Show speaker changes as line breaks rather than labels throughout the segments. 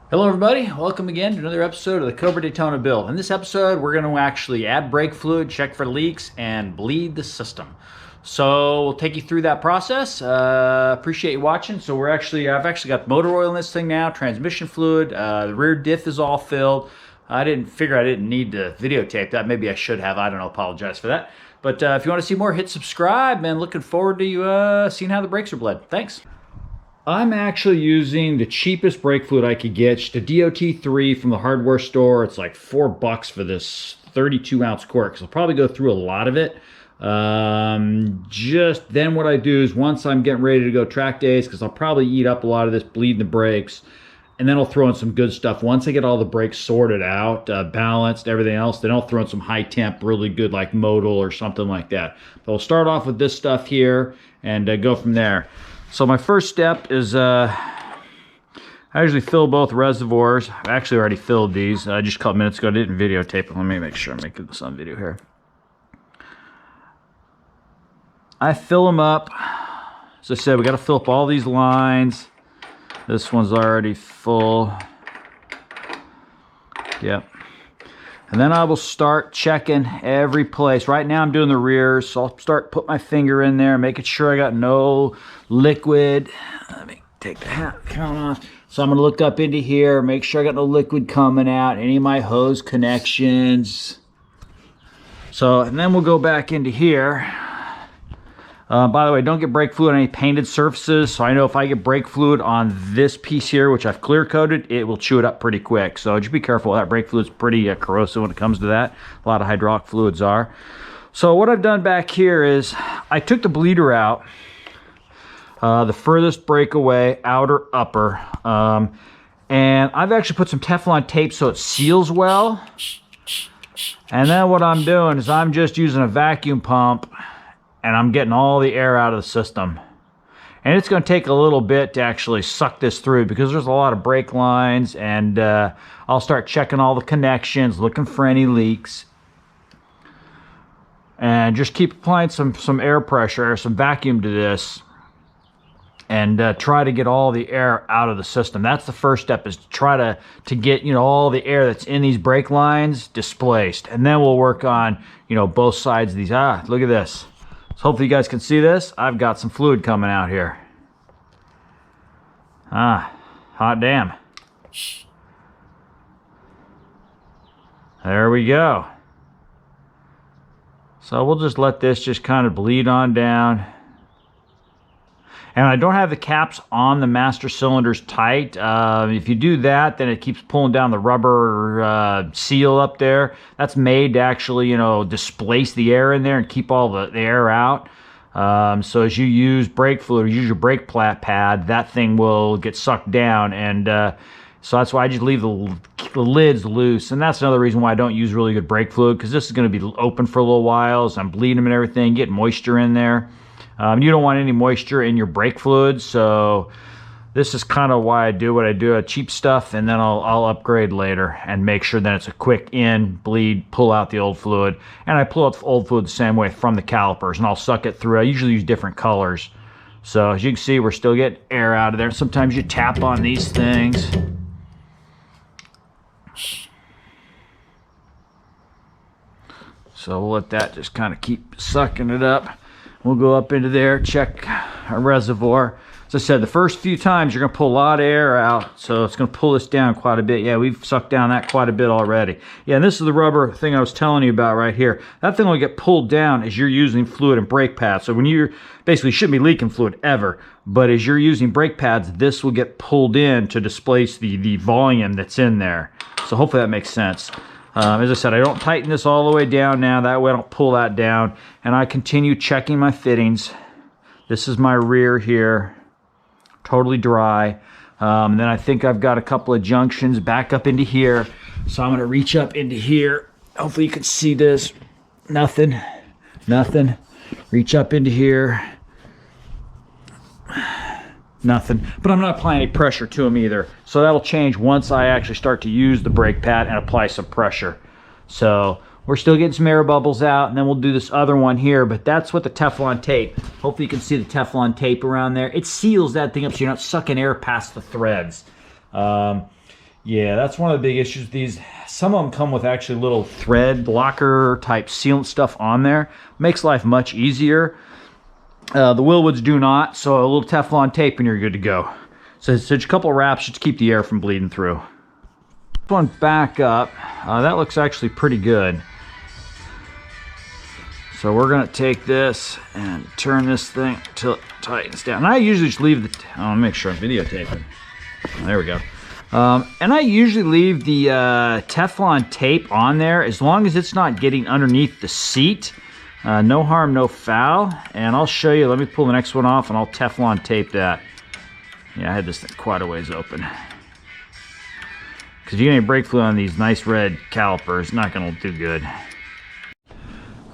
Hello everybody, welcome again to another episode of the Cobra Daytona build. In this episode, we're going to actually add brake fluid, check for leaks, and bleed the system. So we'll take you through that process. Appreciate you watching. So I've actually got motor oil in this thing now, transmission fluid, the rear diff is all filled. I didn't need to videotape that. Maybe I should have. I don't know. Apologize for that. But if you want to see more, hit subscribe, and looking forward to you seeing how the brakes are bled. Thanks. I'm actually using the cheapest brake fluid I could get, just a DOT3 from the hardware store. It's like $4 for this 32-ounce quart, because I'll probably go through a lot of it. Just then what I do is once I'm getting ready to go track days, because I'll probably eat up a lot of this, bleeding the brakes, and then I'll throw in some good stuff. Once I get all the brakes sorted out, balanced, everything else, then I'll throw in some high temp, really good like modal or something like that. But we'll start off with this stuff here and go from there. So my first step is I usually fill both reservoirs. I've actually already filled these just a couple minutes ago. I didn't videotape it. Let me make sure I'm making this on video here. I fill them up. As I said, we got to fill up all these lines. This one's already full. Yep. And then I will start checking every place. Right now I'm doing the rears, so I'll start putting my finger in there, making sure I got no liquid. Let me take the hat count off. So I'm gonna look up into here, make sure I got no liquid coming out, any of my hose connections. So, and then we'll go back into here. By the way, don't get brake fluid on any painted surfaces. So I know if I get brake fluid on this piece here, which I've clear coated, it will chew it up pretty quick. So just be careful. That brake fluid's pretty corrosive when it comes to that. A lot of hydraulic fluids are. So what I've done back here is I took the bleeder out, the furthest breakaway, outer, upper, and I've actually put some Teflon tape so it seals well. And then what I'm doing is I'm just using a vacuum pump, and I'm getting all the air out of the system. And it's going to take a little bit to actually suck this through because there's a lot of brake lines, and I'll start checking all the connections, looking for any leaks. And just keep applying some air pressure, some vacuum to this, and try to get all the air out of the system. That's the first step, is to try to get, you know, all the air that's in these brake lines displaced. And then we'll work on, you know, both sides of these. Look at this. So hopefully you guys can see this. I've got some fluid coming out here. Hot damn. There we go. So we'll just let this just kind of bleed on down. And I don't have the caps on the master cylinders tight. If you do that, then it keeps pulling down the rubber seal up there. That's made to actually, you know, displace the air in there and keep all the air out. So as you use brake fluid, or use your brake pad, that thing will get sucked down. And so that's why I just leave the lids loose. And that's another reason why I don't use really good brake fluid, because this is going to be open for a little while. So I'm bleeding them and everything, get moisture in there. You don't want any moisture in your brake fluid, so this is kind of why I do what I do, cheap stuff, and then I'll upgrade later and make sure that it's a quick in, bleed, pull out the old fluid. And I pull out the old fluid the same way from the calipers, and I'll suck it through. I usually use different colors. So as you can see, we're still getting air out of there. Sometimes you tap on these things. So we'll let that just kind of keep sucking it up. We'll go up into there, check our reservoir. As I said, the first few times you're going to pull a lot of air out, so it's going to pull this down quite a bit. Yeah, we've sucked down that quite a bit already. Yeah, and this is the rubber thing I was telling you about right here. That thing will get pulled down as you're using fluid and brake pads. So when you're basically shouldn't be leaking fluid ever, but as you're using brake pads, this will get pulled in to displace the volume that's in there. So hopefully that makes sense. As I said, I don't tighten this all the way down now. That way I don't pull that down. And I continue checking my fittings. This is my rear here. Totally dry. Then I think I've got a couple of junctions back up into here. So I'm going to reach up into here. Hopefully you can see this. Nothing. Nothing. Reach up into here. Nothing. But I'm not applying any pressure to them either. So that'll change once I actually start to use the brake pad and apply some pressure. So we're still getting some air bubbles out, and then we'll do this other one here, but that's with the Teflon tape. Hopefully you can see the Teflon tape around there. It seals that thing up so you're not sucking air past the threads. Yeah, that's one of the big issues. These, some of them come with actually little thread blocker type sealant stuff on there. Makes life much easier. The Willwoods do not, so a little Teflon tape and you're good to go. So it's just a couple of wraps just to keep the air from bleeding through. This one back up. That looks actually pretty good. So we're gonna take this and turn this thing till it tightens down. And I usually just leave the, I'll make sure I'm videotaping. There we go. And I usually leave the Teflon tape on there as long as it's not getting underneath the seat. No harm, no foul. And I'll show you, let me pull the next one off and I'll Teflon tape that. Yeah, I had this thing quite a ways open. Because you're getting brake fluid on these nice red calipers, not gonna do good.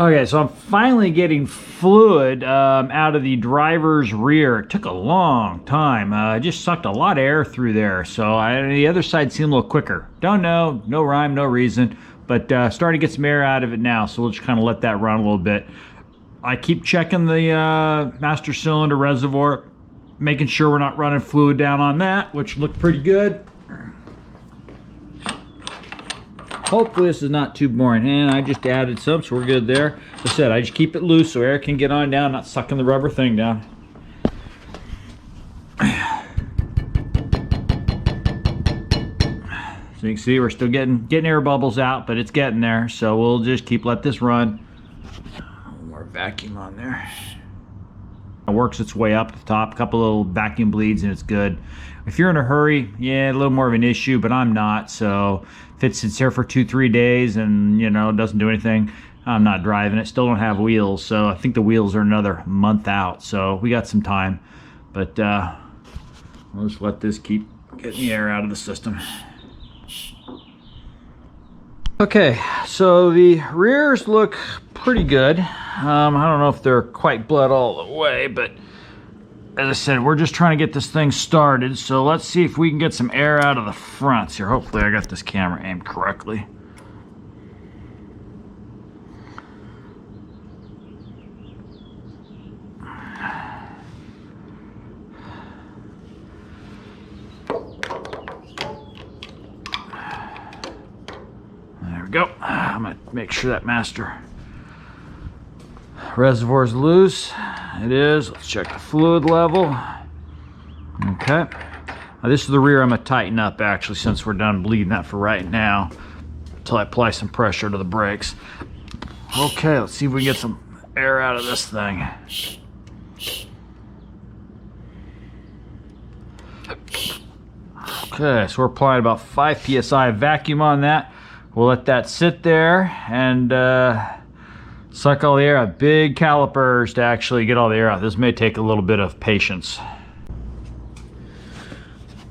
Okay, so I'm finally getting fluid out of the driver's rear. It took a long time. I just sucked a lot of air through there. So the other side seemed a little quicker. Don't know, no rhyme, no reason. But starting to get some air out of it now. So we'll just kind of let that run a little bit. I keep checking the master cylinder reservoir, making sure we're not running fluid down on that, which looked pretty good. Hopefully this is not too boring. And I just added some, so we're good there. As I said, I just keep it loose so air can get on down, not sucking the rubber thing down. So you can see we're still getting air bubbles out, but it's getting there. So we'll just let this run. More vacuum on there. It works its way up the top, a couple little vacuum bleeds and it's good. If you're in a hurry, yeah, a little more of an issue, but I'm not. So if it sits there for 2-3 days and, you know, doesn't do anything, I'm not driving it. Still don't have wheels, so I think the wheels are another month out. So we got some time, but we'll just let this keep getting the air out of the system. Okay, so the rears look pretty good. I don't know if they're quite bled all the way, but as I said, we're just trying to get this thing started. So let's see if we can get some air out of the fronts here. Hopefully I got this camera aimed correctly. There we go. I'm gonna make sure that master reservoir is loose. It is. Let's check the fluid level. Okay. Now this is the rear I'm gonna tighten up actually, since we're done bleeding that for right now, until I apply some pressure to the brakes. Okay, let's see if we can get some air out of this thing. Okay, so we're applying about 5 psi vacuum on that. We'll let that sit there and suck all the air out. Big calipers to actually get all the air out. This may take a little bit of patience.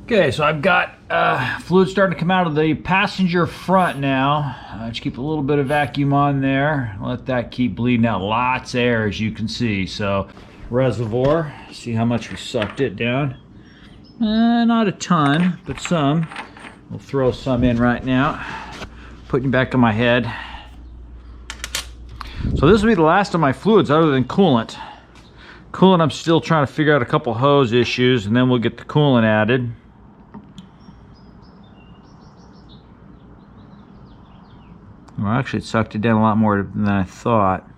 Okay, so I've got fluid starting to come out of the passenger front now. Just keep a little bit of vacuum on there. Let that keep bleeding out. Lots of air, as you can see. So reservoir, see how much we sucked it down. Not a ton, but some. We'll throw some in right now. Putting back on my head. So this will be the last of my fluids other than coolant. Coolant, I'm still trying to figure out a couple hose issues, and then we'll get the coolant added. Well, actually it sucked it down a lot more than I thought.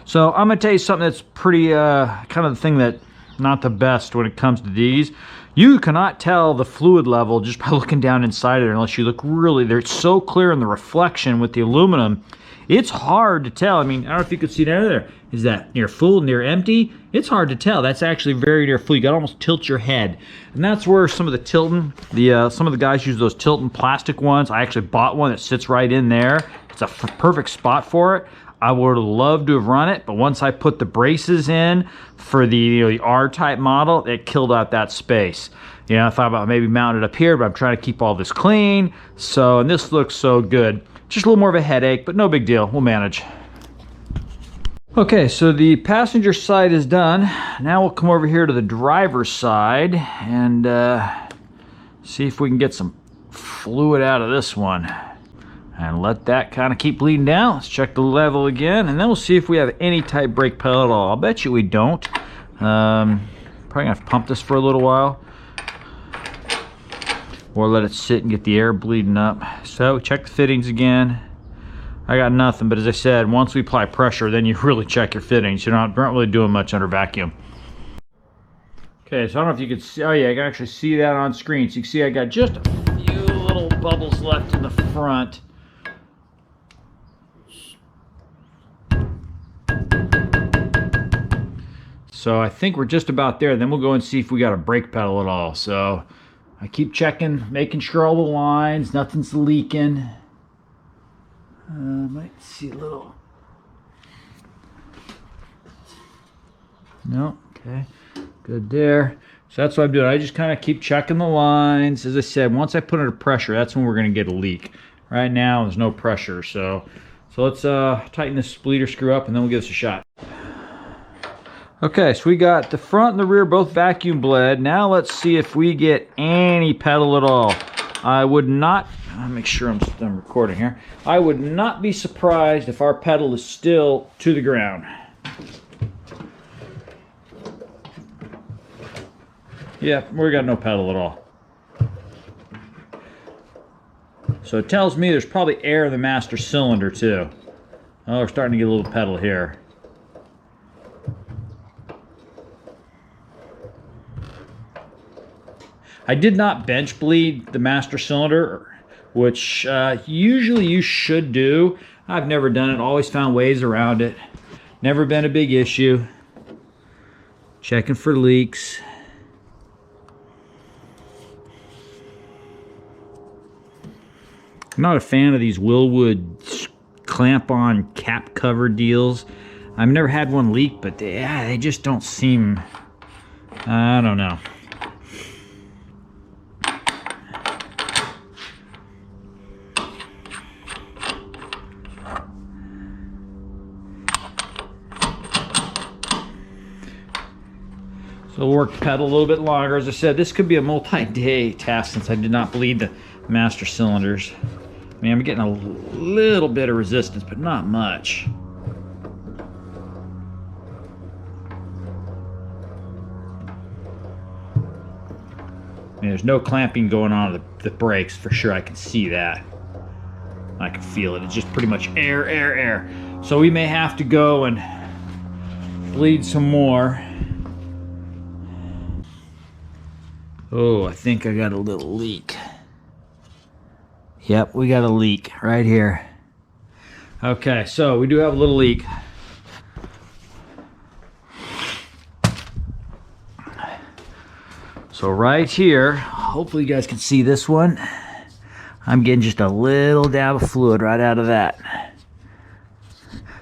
So I'm gonna tell you something that's pretty kind of the thing that not the best when it comes to these. You cannot tell the fluid level just by looking down inside it unless you look really there. It's so clear in the reflection with the aluminum. It's hard to tell. I mean, I don't know if you could see down there. Is that near full, near empty? It's hard to tell. That's actually very near full. You gotta almost tilt your head. And that's where some of the Tilton, some of the guys use those Tilton plastic ones. I actually bought one that sits right in there. It's a perfect spot for it. I would have loved to have run it, but once I put the braces in for the the R-type model, it killed out that space. You know, I thought about maybe mounting it up here, but I'm trying to keep all this clean. So, and this looks so good. Just a little more of a headache, but no big deal. We'll manage. Okay, so the passenger side is done. Now we'll come over here to the driver's side and see if we can get some fluid out of this one. And let that kind of keep bleeding down. Let's check the level again, and then we'll see if we have any type brake pedal at all. I'll bet you we don't. Probably gonna have to pump this for a little while. or let it sit and get the air bleeding up. So check the fittings again. I got nothing, but as I said, once we apply pressure, then you really check your fittings. You're not really doing much under vacuum. Okay, so I don't know if you can see, oh yeah, I can actually see that on screen. So you can see I got just a few little bubbles left in the front. So I think we're just about there. Then we'll go and see if we got a brake pedal at all. So I keep checking, making sure all the lines, nothing's leaking. Might see a little. No, okay, good there. So that's what I'm doing. I just kind of keep checking the lines. As I said, once I put under pressure, that's when we're going to get a leak. Right now, there's no pressure. So let's tighten this bleeder screw up, and then we'll give this a shot. Okay, so we got the front and the rear both vacuum bled. Now let's see if we get any pedal at all. I would not, I'll make sure I'm recording here. I would not be surprised if our pedal is still to the ground. Yeah, we got no pedal at all. So it tells me there's probably air in the master cylinder too. Oh, we're starting to get a little pedal here. I did not bench bleed the master cylinder, which usually you should do. I've never done it, always found ways around it. Never been a big issue. Checking for leaks. I'm not a fan of these Willwood clamp-on cap cover deals. I've never had one leak, but they just don't seem, I don't know. So we'll work the pedal a little bit longer. As I said, this could be a multi-day task since I did not bleed the master cylinders. I mean, I'm getting a little bit of resistance, but not much. I mean, there's no clamping going on with the brakes for sure. I can see that. I can feel it. It's just pretty much air, air, air. So we may have to go and bleed some more. Oh, I think I got a little leak. Yep, we got a leak right here. Okay, so we do have a little leak. So right here, hopefully you guys can see this one. I'm getting just a little dab of fluid right out of that.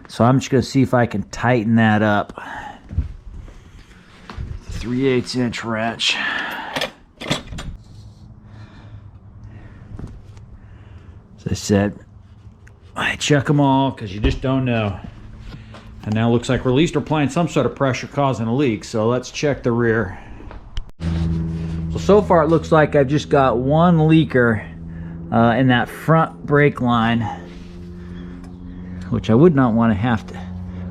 So I'm just gonna see if I can tighten that up. 3/8 inch wrench. As I said, I check them all because you just don't know. And now it looks like we're at least applying some sort of pressure causing a leak. So let's check the rear. So far it looks like I've just got one leaker in that front brake line, which I would not want to have to.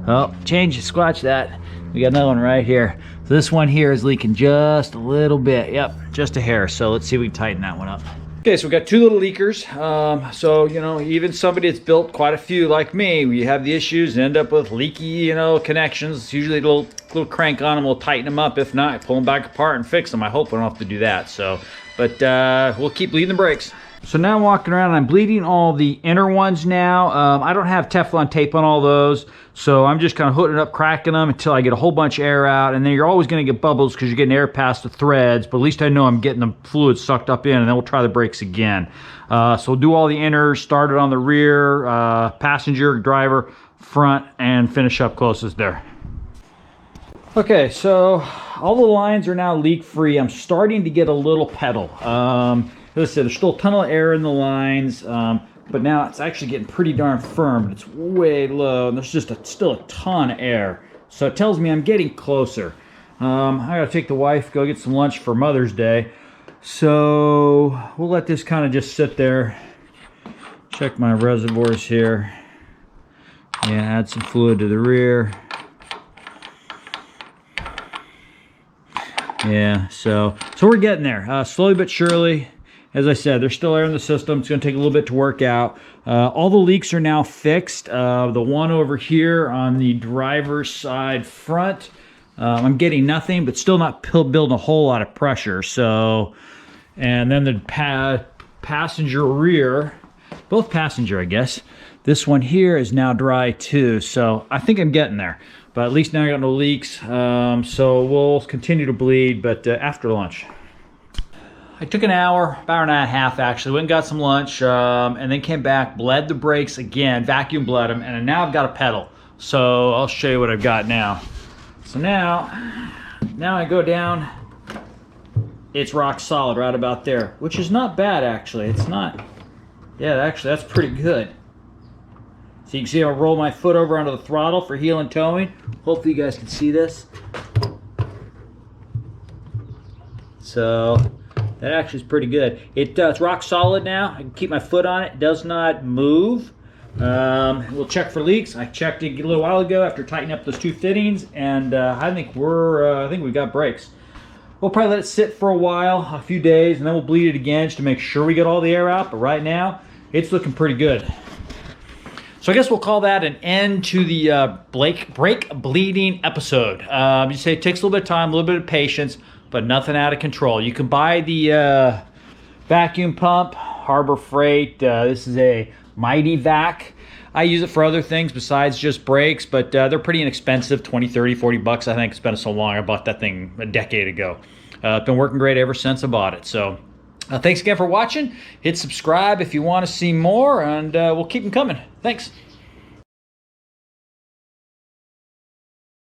Oh, change it, squatch that. We got another one right here. So this one here is leaking just a little bit. Yep, just a hair. So let's see if we can tighten that one up. Okay, so we got two little leakers. So, you know, even somebody that's built quite a few like me, we have the issues and end up with leaky, you know, connections. It's usually a little crank on them. We'll tighten them up. If not, pull them back apart and fix them. I hope we don't have to do that. So, but we'll keep bleeding the brakes. So now I'm walking around and I'm bleeding all the inner ones now. I don't have Teflon tape on all those, so I'm just kind of hooking it up, cracking them until I get a whole bunch of air out. And then you're always going to get bubbles because you're getting air past the threads, but at least I know I'm getting the fluid sucked up in, and then we'll try the brakes again. So we'll do all the inners, start it on the rear, passenger, driver, front, and finish up closest there. Okay, so all the lines are now leak-free. I'm starting to get a little pedal. As I said, there's still a ton of air in the lines, but now it's actually getting pretty darn firm, but it's way low, and there's just still a ton of air. So it tells me I'm getting closer. I gotta take the wife, go get some lunch for Mother's Day. So we'll let this kind of just sit there. Check my reservoirs here. Yeah, add some fluid to the rear. Yeah, so we're getting there, slowly but surely. as I said, there's still air in the system. It's going to take a little bit to work out. All the leaks are now fixed. The one over here on the driver's side front, I'm getting nothing, but still not building a whole lot of pressure. So, and then the passenger rear, both passenger, I guess. This one here is now dry too. So I think I'm getting there, but at least now I got no leaks. So we'll continue to bleed, but after lunch. I took an hour, about an hour and a half actually, went and got some lunch, and then came back, bled the brakes again, vacuum bled them, and now I've got a pedal. So I'll show you what I've got now. So now I go down, it's rock solid right about there, which is not bad actually. It's not, yeah, actually that's pretty good. So you can see I'll roll my foot over onto the throttle for heel and towing. Hopefully you guys can see this. So that actually is pretty good. It's rock solid now. I can keep my foot on it. It does not move. We'll check for leaks. I checked it a little while ago after tightening up those two fittings, and I think we've got brakes. We'll probably let it sit for a while, a few days, and then we'll bleed it again just to make sure we get all the air out. But right now, it's looking pretty good. So I guess we'll call that an end to the brake bleeding episode. You say it takes a little bit of time, a little bit of patience, but nothing out of control. You can buy the vacuum pump, Harbor Freight. This is a Mighty Vac. I use it for other things besides just brakes, but they're pretty inexpensive, 20, 30, 40 bucks. I think it's been so long. I bought that thing a decade ago. It's been working great ever since I bought it. So thanks again for watching. Hit subscribe if you want to see more, and we'll keep them coming. Thanks.